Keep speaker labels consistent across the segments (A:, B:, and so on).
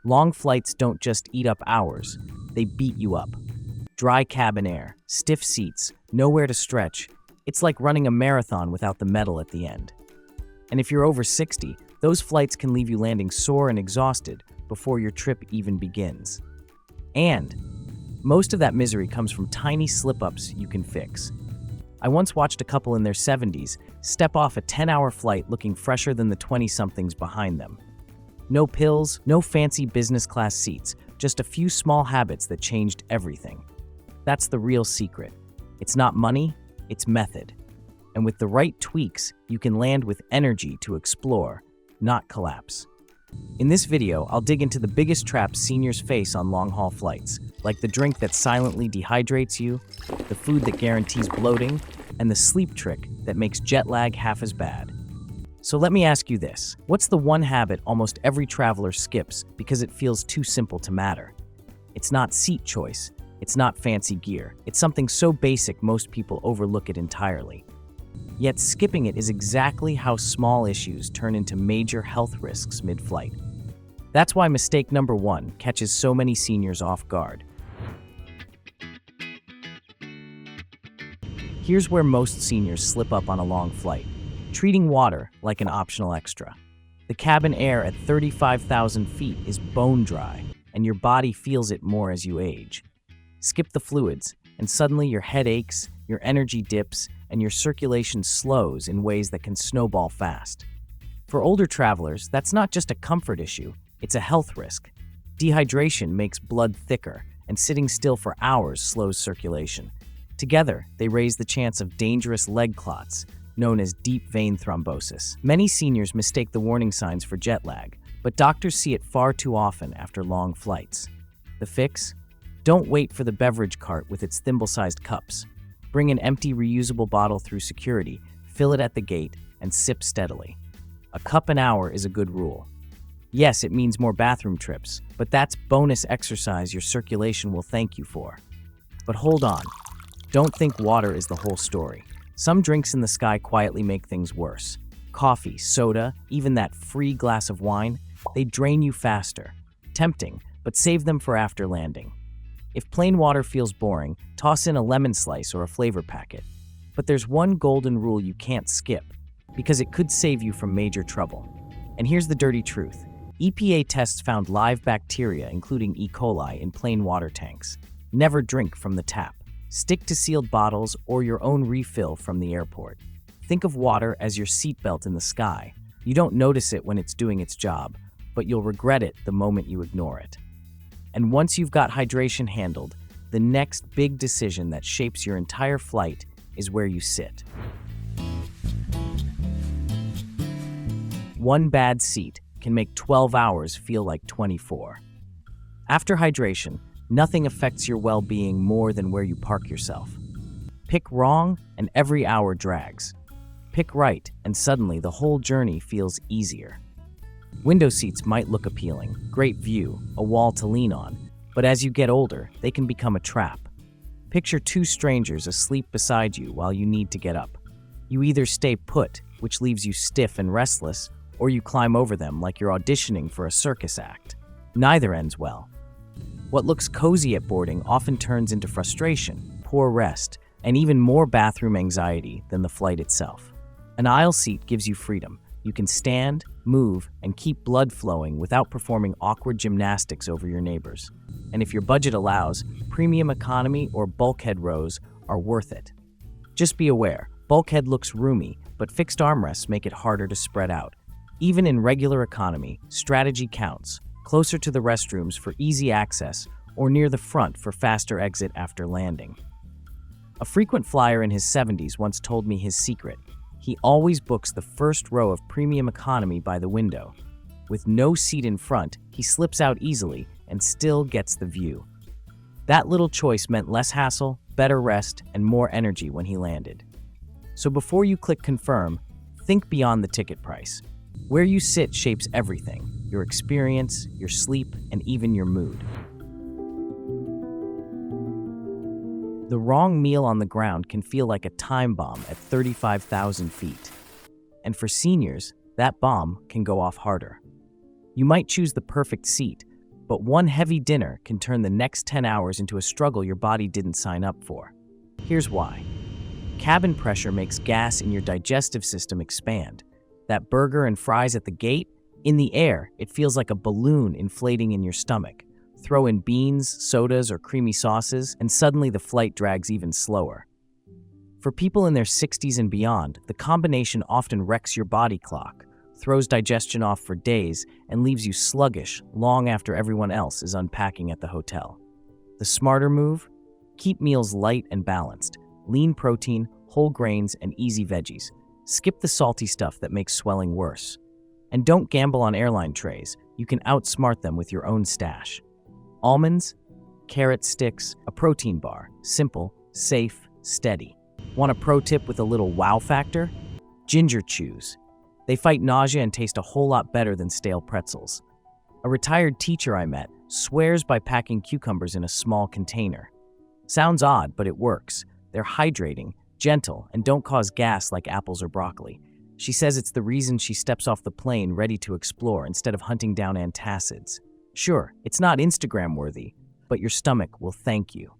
A: Long flights don't just eat up hours, they beat you up. Dry cabin air, stiff seats, nowhere to stretch. It's like running a marathon without the medal at the end. And if you're over 60, those flights can leave you landing sore and exhausted before your trip even begins. And most of that misery comes from tiny slip-ups you can fix. I once watched a couple in their 70s step off a 10-hour flight looking fresher than the 20-somethings behind them. No pills, no fancy business class seats, just a few small habits that changed everything. That's the real secret. It's not money, it's method. And with the right tweaks, you can land with energy to explore, not collapse. In this video, I'll dig into the biggest traps seniors face on long-haul flights, like the drink that silently dehydrates you, the food that guarantees bloating, and the sleep trick that makes jet lag half as bad. So let me ask you this. What's the one habit almost every traveler skips because it feels too simple to matter? It's not seat choice. It's not fancy gear. It's something so basic most people overlook it entirely. Yet skipping it is exactly how small issues turn into major health risks mid-flight. That's why mistake number 1 catches so many seniors off guard. Here's where most seniors slip up on a long flight: treating water like an optional extra. The cabin air at 35,000 feet is bone dry, and your body feels it more as you age. Skip the fluids, and suddenly your head aches, your energy dips, and your circulation slows in ways that can snowball fast. For older travelers, that's not just a comfort issue, it's a health risk. Dehydration makes blood thicker, and sitting still for hours slows circulation. Together, they raise the chance of dangerous leg clots, known as deep vein thrombosis. Many seniors mistake the warning signs for jet lag, but doctors see it far too often after long flights. The fix? Don't wait for the beverage cart with its thimble-sized cups. Bring an empty reusable bottle through security, fill it at the gate, and sip steadily. A cup an hour is a good rule. Yes, it means more bathroom trips, but that's bonus exercise your circulation will thank you for. But hold on. Don't think water is the whole story. Some drinks in the sky quietly make things worse. Coffee, soda, even that free glass of wine, they drain you faster. Tempting, but save them for after landing. If plain water feels boring, toss in a lemon slice or a flavor packet. But there's one golden rule you can't skip, because it could save you from major trouble. And here's the dirty truth. EPA tests found live bacteria, including E. coli, in plain water tanks. Never drink from the tap. Stick to sealed bottles or your own refill from the airport. Think of water as your seatbelt in the sky. You don't notice it when it's doing its job, but you'll regret it the moment you ignore it. And once you've got hydration handled, the next big decision that shapes your entire flight is where you sit. One bad seat can make 12 hours feel like 24. After hydration, nothing affects your well-being more than where you park yourself. Pick wrong, and every hour drags. Pick right, and suddenly the whole journey feels easier. Window seats might look appealing, great view, a wall to lean on, but as you get older, they can become a trap. Picture two strangers asleep beside you while you need to get up. You either stay put, which leaves you stiff and restless, or you climb over them like you're auditioning for a circus act. Neither ends well. What looks cozy at boarding often turns into frustration, poor rest, and even more bathroom anxiety than the flight itself. An aisle seat gives you freedom. You can stand, move, and keep blood flowing without performing awkward gymnastics over your neighbors. And if your budget allows, premium economy or bulkhead rows are worth it. Just be aware, bulkhead looks roomy, but fixed armrests make it harder to spread out. Even in regular economy, strategy counts. Closer to the restrooms for easy access, or near the front for faster exit after landing. A frequent flyer in his 70s once told me his secret. He always books the first row of premium economy by the window. With no seat in front, he slips out easily and still gets the view. That little choice meant less hassle, better rest, and more energy when he landed. So before you click confirm, think beyond the ticket price. Where you sit shapes everything: your experience, your sleep, and even your mood. The wrong meal on the ground can feel like a time bomb at 35,000 feet. And for seniors, that bomb can go off harder. You might choose the perfect seat, But one heavy dinner can turn the next 10 hours into a struggle your body didn't sign up for. Here's why. Cabin pressure makes gas in your digestive system expand. That burger and fries at the gate, in the air, it feels like a balloon inflating in your stomach. Throw in beans, sodas, or creamy sauces, and suddenly the flight drags even slower. For people in their 60s and beyond, the combination often wrecks your body clock, throws digestion off for days, and leaves you sluggish long after everyone else is unpacking at the hotel. The smarter move? Keep meals light and balanced. Lean protein, whole grains, and easy veggies. Skip the salty stuff that makes swelling worse. And don't gamble on airline trays. You can outsmart them with your own stash. Almonds, carrot sticks, a protein bar. Simple, safe, steady. Want a pro tip with a little wow factor? Ginger chews. They fight nausea and taste a whole lot better than stale pretzels. A retired teacher I met swears by packing cucumbers in a small container. Sounds odd, but it works. They're hydrating, gentle, and don't cause gas like apples or broccoli. She says it's the reason she steps off the plane ready to explore instead of hunting down antacids. Sure, it's not Instagram-worthy, but your stomach will thank you.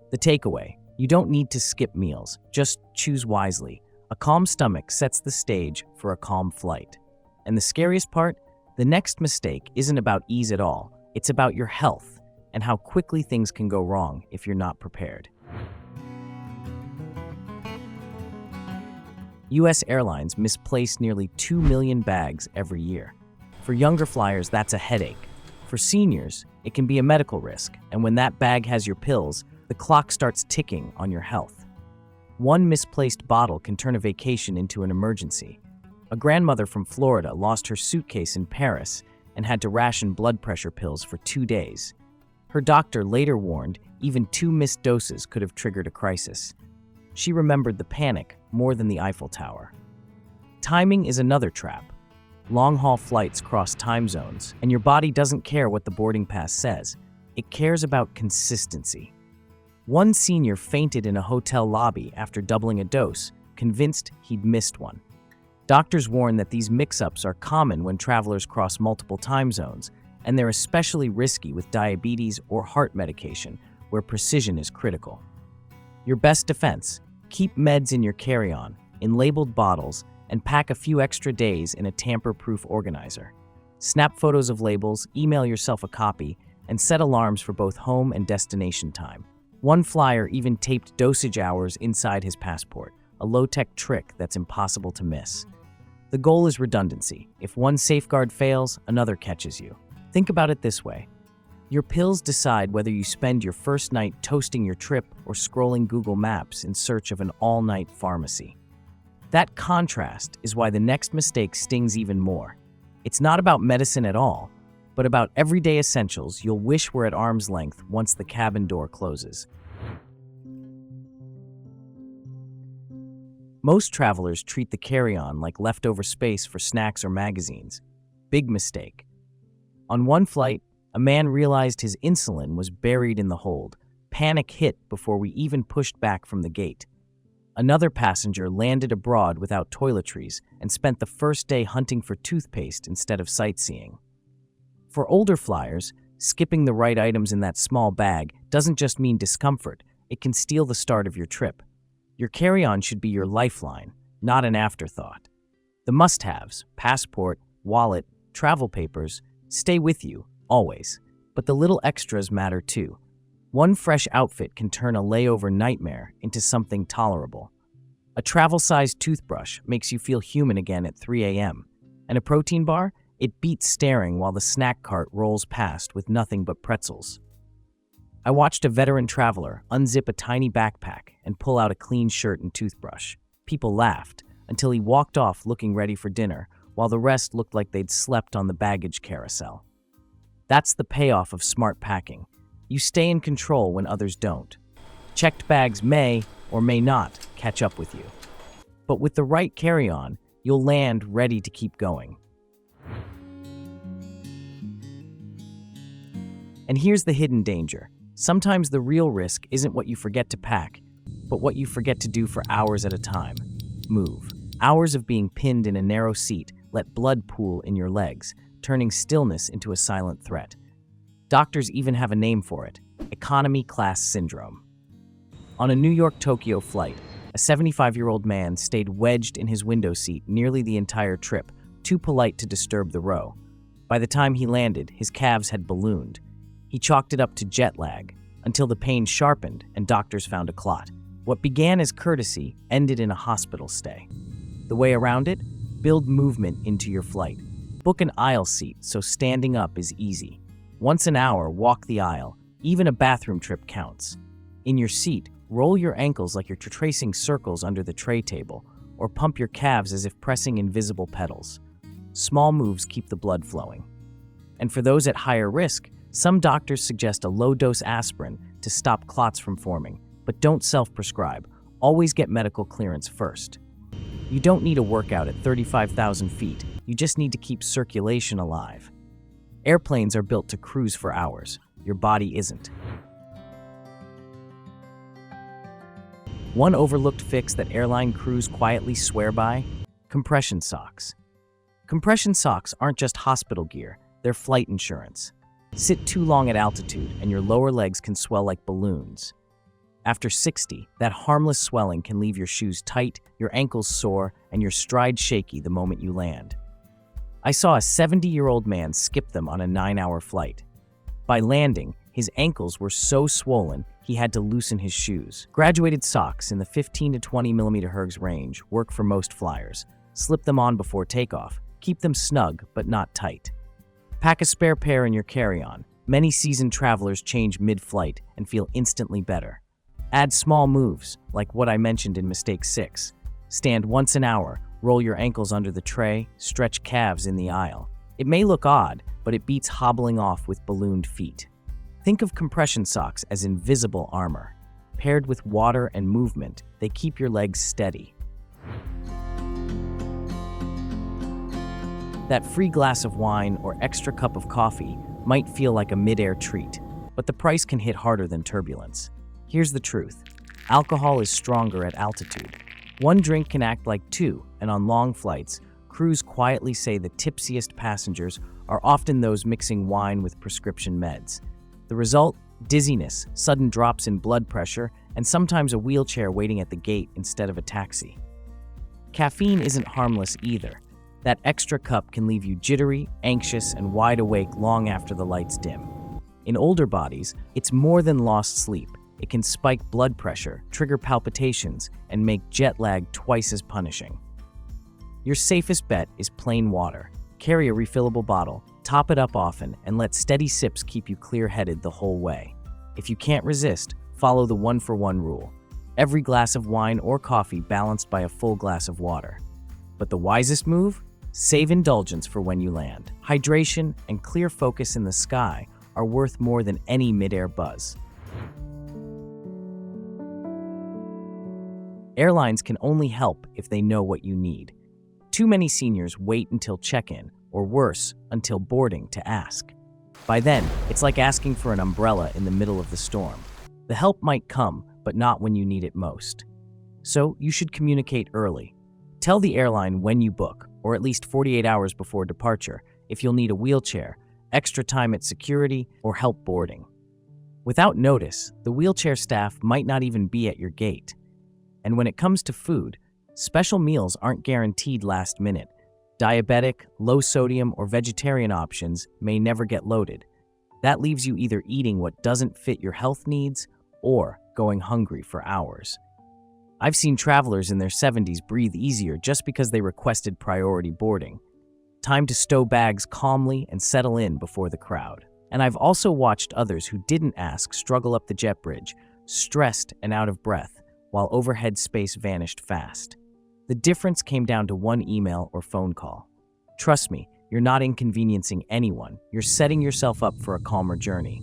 A: The takeaway: you don't need to skip meals, just choose wisely. A calm stomach sets the stage for a calm flight. And the scariest part? The next mistake isn't about ease at all. It's about your health and how quickly things can go wrong if you're not prepared. U.S. airlines misplace nearly 2 million bags every year. For younger flyers, that's a headache. For seniors, it can be a medical risk, and when that bag has your pills, the clock starts ticking on your health. One misplaced bottle can turn a vacation into an emergency. A grandmother from Florida lost her suitcase in Paris and had to ration blood pressure pills for 2 days. Her doctor later warned even 2 missed doses could have triggered a crisis. She remembered the panic more than the Eiffel Tower. Timing is another trap. Long-haul flights cross time zones, and your body doesn't care what the boarding pass says. It cares about consistency. One senior fainted in a hotel lobby after doubling a dose, convinced he'd missed one. Doctors warn that these mix-ups are common when travelers cross multiple time zones, and they're especially risky with diabetes or heart medication, where precision is critical. Your best defense: keep meds in your carry-on, in labeled bottles, and pack a few extra days in a tamper-proof organizer. Snap photos of labels, email yourself a copy, and set alarms for both home and destination time. One flyer even taped dosage hours inside his passport, a low-tech trick that's impossible to miss. The goal is redundancy. If one safeguard fails, another catches you. Think about it this way. Your pills decide whether you spend your first night toasting your trip or scrolling Google Maps in search of an all-night pharmacy. That contrast is why the next mistake stings even more. It's not about medicine at all, but about everyday essentials you'll wish were at arm's length once the cabin door closes. Most travelers treat the carry-on like leftover space for snacks or magazines. Big mistake. On one flight, a man realized his insulin was buried in the hold. Panic hit before we even pushed back from the gate. Another passenger landed abroad without toiletries and spent the first day hunting for toothpaste instead of sightseeing. For older flyers, skipping the right items in that small bag doesn't just mean discomfort, it can steal the start of your trip. Your carry-on should be your lifeline, not an afterthought. The must-haves, passport, wallet, travel papers, stay with you, always. But the little extras matter too. One fresh outfit can turn a layover nightmare into something tolerable. A travel-sized toothbrush makes you feel human again at 3 a.m. And a protein bar? It beats staring while the snack cart rolls past with nothing but pretzels. I watched a veteran traveler unzip a tiny backpack and pull out a clean shirt and toothbrush. People laughed until he walked off looking ready for dinner, while the rest looked like they'd slept on the baggage carousel. That's the payoff of smart packing. You stay in control when others don't. Checked bags may or may not catch up with you. But with the right carry-on, you'll land ready to keep going. And here's the hidden danger. Sometimes the real risk isn't what you forget to pack, but what you forget to do for hours at a time. Move. Hours of being pinned in a narrow seat let blood pool in your legs, turning stillness into a silent threat. Doctors even have a name for it: economy class syndrome. On a New York-Tokyo flight, a 75-year-old man stayed wedged in his window seat nearly the entire trip, too polite to disturb the row. By the time he landed, his calves had ballooned. He chalked it up to jet lag, until the pain sharpened and doctors found a clot. What began as courtesy ended in a hospital stay. The way around it? Build movement into your flight. Book an aisle seat so standing up is easy. Once an hour, walk the aisle. Even a bathroom trip counts. In your seat, roll your ankles like you're tracing circles under the tray table, or pump your calves as if pressing invisible pedals. Small moves keep the blood flowing. And for those at higher risk, some doctors suggest a low-dose aspirin to stop clots from forming, but don't self-prescribe. Always get medical clearance first. You don't need a workout at 35,000 feet. You just need to keep circulation alive. Airplanes are built to cruise for hours. Your body isn't. One overlooked fix that airline crews quietly swear by? Compression socks. Compression socks aren't just hospital gear, they're flight insurance. Sit too long at altitude and your lower legs can swell like balloons. After 60, that harmless swelling can leave your shoes tight, your ankles sore, and your stride shaky the moment you land. I saw a 70-year-old man skip them on a 9-hour flight. By landing, his ankles were so swollen he had to loosen his shoes. Graduated socks in the 15 to 20 millimeter Hz range work for most flyers. Slip them on before takeoff. Keep them snug but not tight. Pack a spare pair in your carry-on. Many seasoned travelers change mid-flight and feel instantly better. Add small moves, like what I mentioned in Mistake 6. Stand once an hour, roll your ankles under the tray, stretch calves in the aisle. It may look odd, but it beats hobbling off with ballooned feet. Think of compression socks as invisible armor. Paired with water and movement, they keep your legs steady. That free glass of wine or extra cup of coffee might feel like a mid-air treat, but the price can hit harder than turbulence. Here's the truth. Alcohol is stronger at altitude. One drink can act like two, and on long flights, crews quietly say the tipsiest passengers are often those mixing wine with prescription meds. The result? Dizziness, sudden drops in blood pressure, and sometimes a wheelchair waiting at the gate instead of a taxi. Caffeine isn't harmless either. That extra cup can leave you jittery, anxious, and wide awake long after the lights dim. In older bodies, it's more than lost sleep. It can spike blood pressure, trigger palpitations, and make jet lag twice as punishing. Your safest bet is plain water. Carry a refillable bottle, top it up often, and let steady sips keep you clear-headed the whole way. If you can't resist, follow the 1-for-1 rule. Every glass of wine or coffee balanced by a full glass of water. But the wisest move? Save indulgence for when you land. Hydration and clear focus in the sky are worth more than any mid-air buzz. Airlines can only help if they know what you need. Too many seniors wait until check-in, or worse, until boarding to ask. By then, it's like asking for an umbrella in the middle of the storm. The help might come, but not when you need it most. So, you should communicate early. Tell the airline when you book, or at least 48 hours before departure, if you'll need a wheelchair, extra time at security, or help boarding. Without notice, the wheelchair staff might not even be at your gate. And when it comes to food, special meals aren't guaranteed last minute. Diabetic, low-sodium, or vegetarian options may never get loaded. That leaves you either eating what doesn't fit your health needs or going hungry for hours. I've seen travelers in their 70s breathe easier just because they requested priority boarding. Time to stow bags calmly and settle in before the crowd. And I've also watched others who didn't ask struggle up the jet bridge, stressed and out of breath, while overhead space vanished fast. The difference came down to one email or phone call. Trust me, you're not inconveniencing anyone. You're setting yourself up for a calmer journey.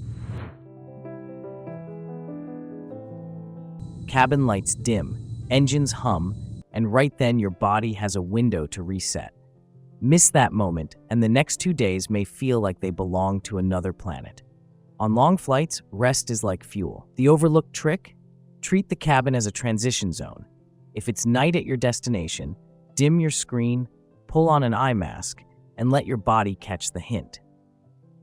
A: Cabin lights dim, engines hum, and right then your body has a window to reset. Miss that moment, and the next 2 days may feel like they belong to another planet. On long flights, rest is like fuel. The overlooked trick? Treat the cabin as a transition zone. If it's night at your destination, dim your screen, pull on an eye mask, and let your body catch the hint.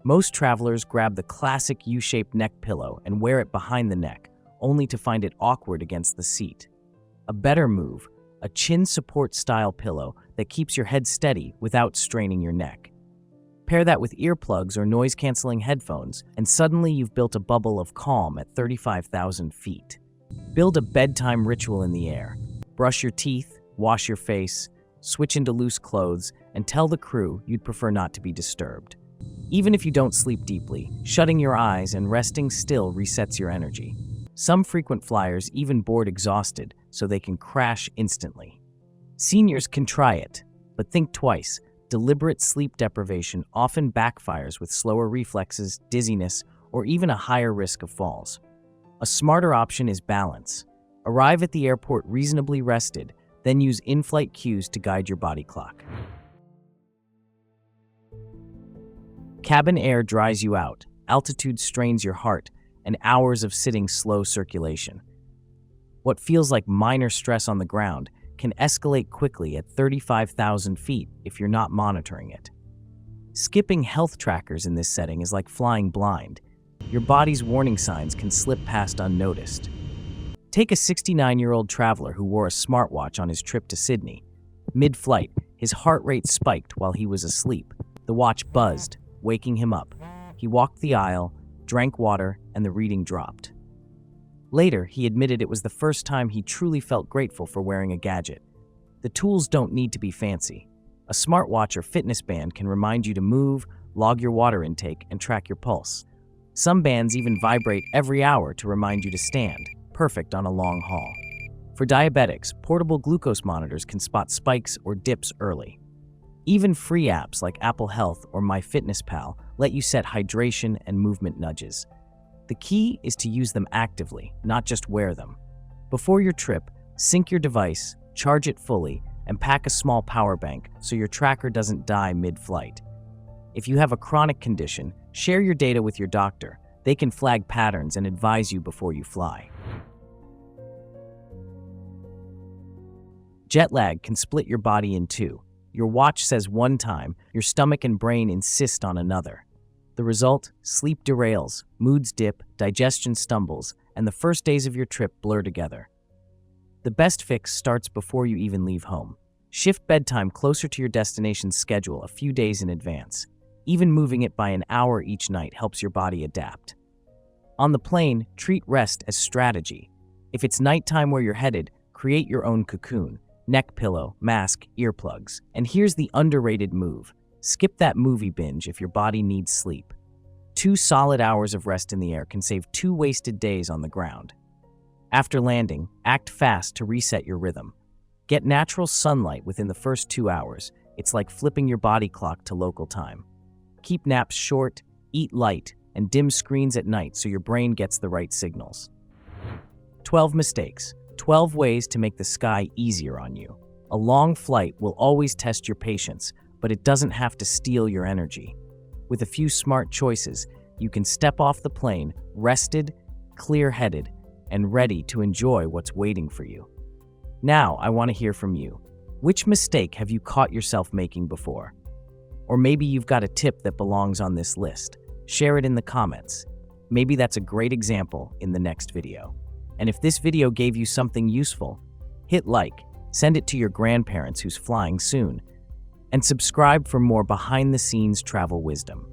A: Most travelers grab the classic U-shaped neck pillow and wear it behind the neck, only to find it awkward against the seat. A better move, a chin support style pillow that keeps your head steady without straining your neck. Pair that with earplugs or noise-canceling headphones, and suddenly you've built a bubble of calm at 35,000 feet. Build a bedtime ritual in the air. Brush your teeth, wash your face, switch into loose clothes, and tell the crew you'd prefer not to be disturbed. Even if you don't sleep deeply, shutting your eyes and resting still resets your energy. Some frequent flyers even board exhausted so they can crash instantly. Seniors can try it, but think twice. Deliberate sleep deprivation often backfires with slower reflexes, dizziness, or even a higher risk of falls. A smarter option is balance. Arrive at the airport reasonably rested, then use in-flight cues to guide your body clock. Cabin air dries you out, altitude strains your heart, and hours of sitting slow circulation. What feels like minor stress on the ground can escalate quickly at 35,000 feet if you're not monitoring it. Skipping health trackers in this setting is like flying blind. Your body's warning signs can slip past unnoticed. Take a 69-year-old traveler who wore a smartwatch on his trip to Sydney. Mid-flight, his heart rate spiked while he was asleep. The watch buzzed, waking him up. He walked the aisle, drank water, and the reading dropped. Later, he admitted it was the first time he truly felt grateful for wearing a gadget. The tools don't need to be fancy. A smartwatch or fitness band can remind you to move, log your water intake, and track your pulse. Some bands even vibrate every hour to remind you to stand, perfect on a long haul. For diabetics, portable glucose monitors can spot spikes or dips early. Even free apps like Apple Health or MyFitnessPal let you set hydration and movement nudges. The key is to use them actively, not just wear them. Before your trip, sync your device, charge it fully, and pack a small power bank so your tracker doesn't die mid-flight. If you have a chronic condition, share your data with your doctor. They can flag patterns and advise you before you fly. Jet lag can split your body in two. Your watch says one time, your stomach and brain insist on another. The result? Sleep derails, moods dip, digestion stumbles, and the first days of your trip blur together. The best fix starts before you even leave home. Shift bedtime closer to your destination's schedule a few days in advance. Even moving it by an hour each night helps your body adapt. On the plane, treat rest as strategy. If it's nighttime where you're headed, create your own cocoon, neck pillow, mask, earplugs. And here's the underrated move. Skip that movie binge if your body needs sleep. 2 solid hours of rest in the air can save 2 wasted days on the ground. After landing, act fast to reset your rhythm. Get natural sunlight within the first 2 hours. It's like flipping your body clock to local time. Keep naps short, eat light, and dim screens at night so your brain gets the right signals. 12 mistakes. 12 ways to make the sky easier on you. A long flight will always test your patience, but it doesn't have to steal your energy. With a few smart choices, you can step off the plane, rested, clear-headed, and ready to enjoy what's waiting for you. Now, I want to hear from you. Which mistake have you caught yourself making before? Or maybe you've got a tip that belongs on this list. Share it in the comments. Maybe that's a great example in the next video. And if this video gave you something useful, hit like, send it to your grandparents who's flying soon, and subscribe for more behind-the-scenes travel wisdom.